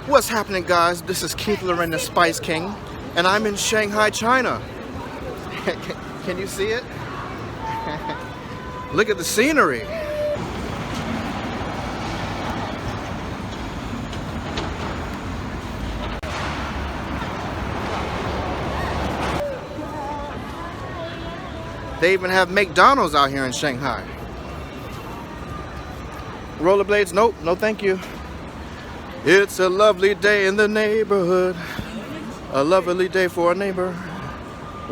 What's happening, guys? This is Keith Lorren, the Spice King, and I'm in Shanghai, China. Can you see it? Look at the scenery. They even have McDonald's out here in Shanghai. Rollerblades? Nope, no thank you. It's a lovely day in the neighborhood. A lovely day for a neighbor.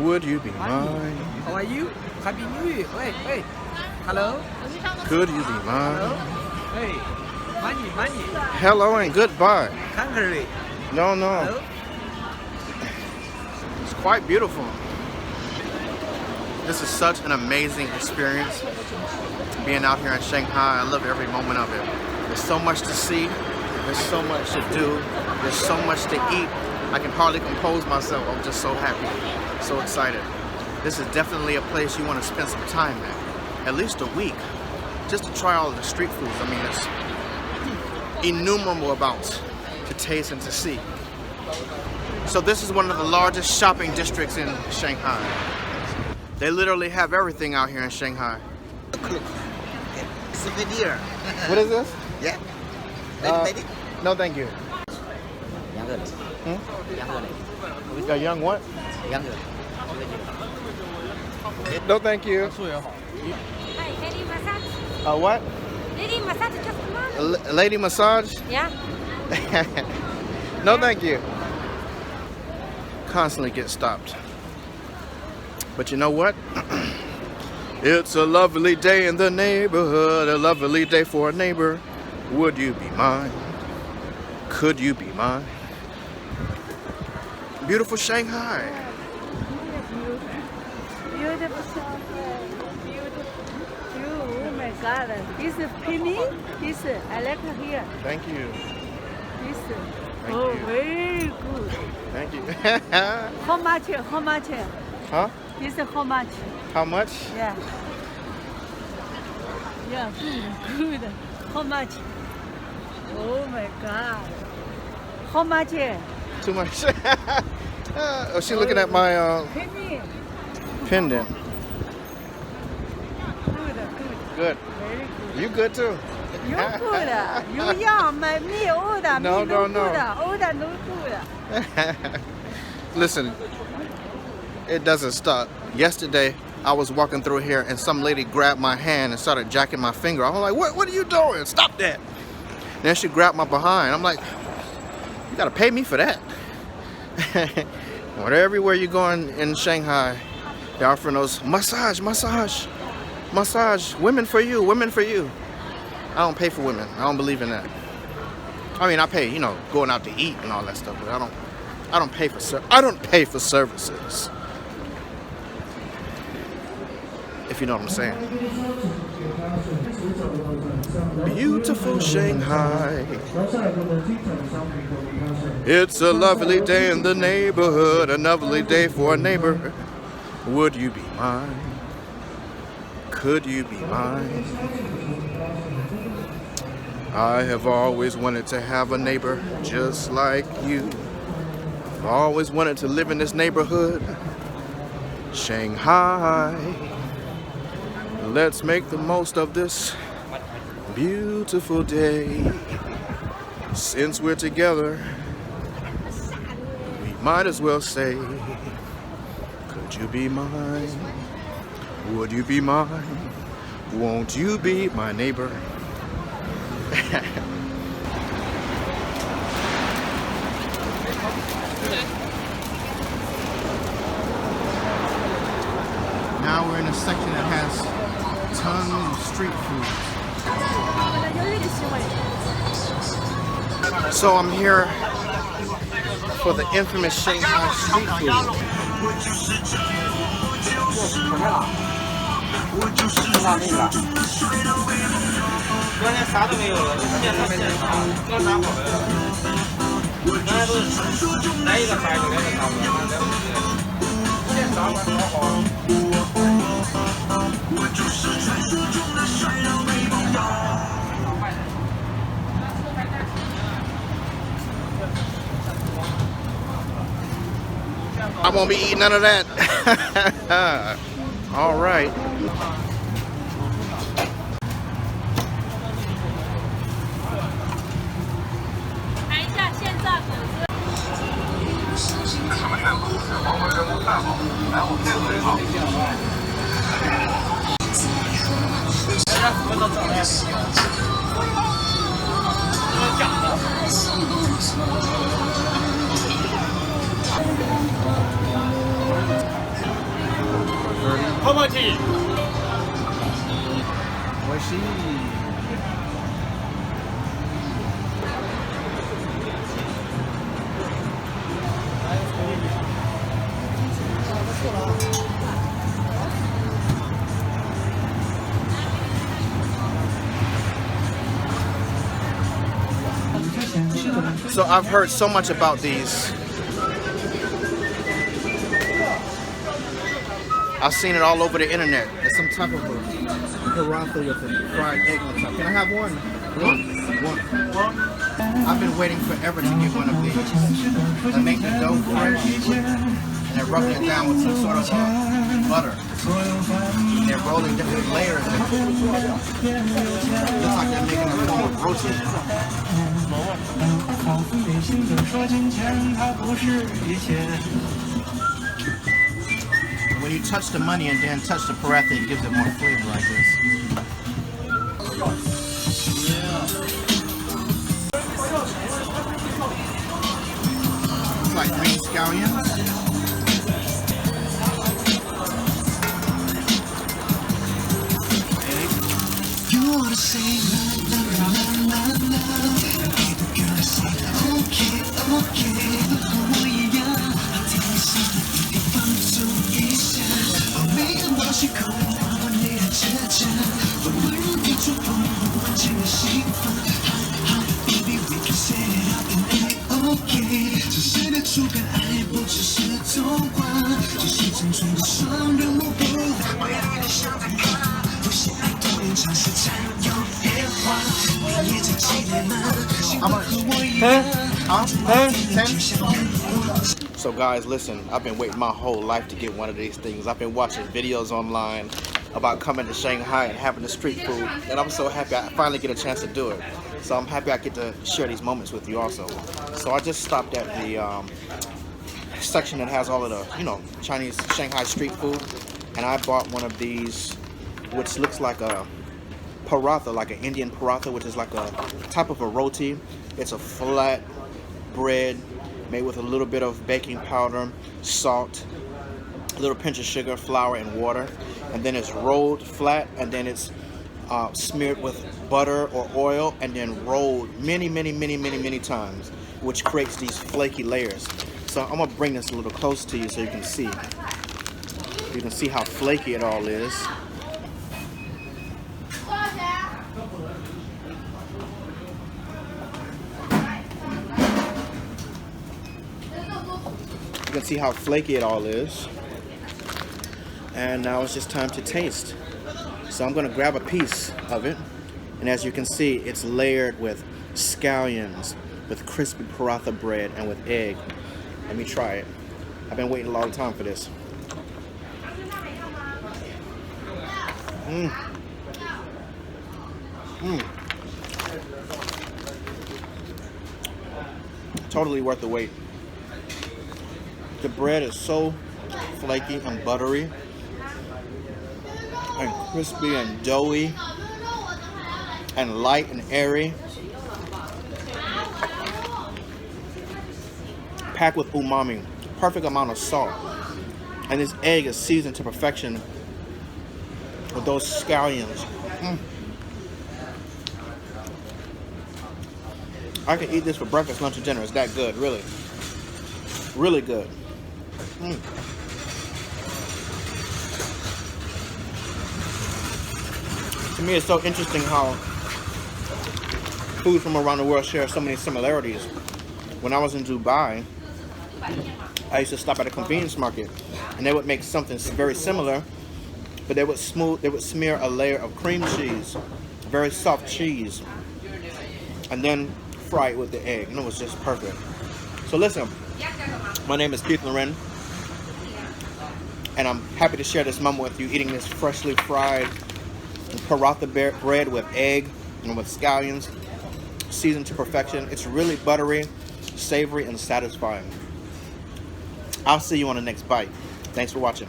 Would you be mine? How are you? Happy New Year. Hey. Hello? Could you be mine? Hey. Money. Hello and goodbye. Hungry. No. Hello? It's quite beautiful. This is such an amazing experience. Being out here in Shanghai, I love every moment of it. There's so much to see. There's so much to do. There's so much to eat. I can hardly compose myself. I'm just so happy, so excited. This is definitely a place you want to spend some time at least a week, just to try all of the street foods. I mean, there's innumerable amounts to taste and to see. So this is one of the largest shopping districts in Shanghai. They literally have everything out here in Shanghai. Souvenir. What is this? Yeah. No, thank you. A young what? No, thank you. Lady massage. What? Lady massage, just come on. Lady massage? Yeah. No, thank you. Constantly get stopped. But you know what? It's a lovely day in the neighborhood, a lovely day for a neighbor. Would you be mine? Could you be mine? Beautiful Shanghai. Beautiful Shanghai. Beautiful. Oh my God. This is penny. This I like here. Thank you. This. Thank Oh, you. very good. Thank you. How much? Huh? This is how much? How much? Yeah. Yeah, good. How much? Oh my God. How much? Too much. Oh, she's looking at my Penny. pendant. Good. Good. Very good. You good too? You good. You young, me old. No, me no. good. Old no good. Listen, it doesn't stop. Yesterday, I was walking through here and some lady grabbed my hand and started jacking my finger. I was like, what are you doing? Stop that. Then she grabbed my behind. I'm like, you gotta pay me for that. Everywhere you go in Shanghai, they're offering those massage. Women for you. I don't pay for women. I don't believe in that. I mean, I pay, going out to eat and all that stuff, but I don't pay for services. If you know what I'm saying. Beautiful Shanghai. It's a lovely day in the neighborhood, a lovely day for a neighbor. Would you be mine? Could you be mine? I have always wanted to have a neighbor just like you. I've always wanted to live in this neighborhood, Shanghai. Let's make the most of this beautiful day. Since we're together, we might as well say, could you be mine? Would you be mine? Won't you be my neighbor? Now we're in a section that has tons of street food. So I'm here for the infamous Shanghai street food. I won't be eating none of that. All right. Poverty. Where's she? So I've heard so much about these. I've seen it all over the internet. It's some type of a paratha with a fried egg on top. Can I have one? One. I've been waiting forever to get one of these. They make the dough fresh, and they're rubbing it down with some sort of butter. And they're rolling different layers. Looks like they're making a form of roti. When you touch the money and then touch the paratha, it gives it more flavor like this. It's like green scallions. You wanna say la la la la la, and people gonna say okay, okay, oh yeah. I tell you something, if I'm too easy, I'll make a wash you come on need a cha-cha. But when you get your phone, want you to shake fun. Baby, we can set it up and then okay. 只是的触感爱不只是童话，只是青春的双人舞步，未来的向他看。 So guys, listen, I've been waiting my whole life to get one of these things. I've been watching videos online about coming to Shanghai and having the street food, and I'm so happy I finally get a chance to do it. So I'm happy I get to share these moments with you also. So I just stopped at the section that has all of the, you know, Chinese Shanghai street food, and I bought one of these, which looks like a paratha, like an Indian paratha, which is like a type of a roti. It's a flat bread made with a little bit of baking powder, salt, a little pinch of sugar, flour, and water. And then it's rolled flat, and then it's smeared with butter or oil, and then rolled many times, which creates these flaky layers. So I'm gonna bring this a little close to you so you can see. You can see how flaky it all is. You can see how flaky it all is. And now it's just time to taste. So I'm gonna grab a piece of it. And as you can see, it's layered with scallions, with crispy paratha bread, and with egg. Let me try it. I've been waiting a long time for this. Totally worth the wait. The bread is so flaky and buttery and crispy and doughy and light and airy, packed with umami, perfect amount of salt, and this egg is seasoned to perfection with those scallions. I can eat this for breakfast, lunch, and dinner. It's that good, really. Really good. To me, it's so interesting how food from around the world share so many similarities. When I was in Dubai, I used to stop at a convenience market, and they would make something very similar, but they would smear a layer of cream cheese, very soft cheese, and then fry it with the egg, and it was just perfect. So listen, my name is Keith Lorren. And I'm happy to share this moment with you, eating this freshly fried paratha bread with egg and with scallions, seasoned to perfection. It's really buttery, savory, and satisfying. I'll see you on the next bite. Thanks for watching.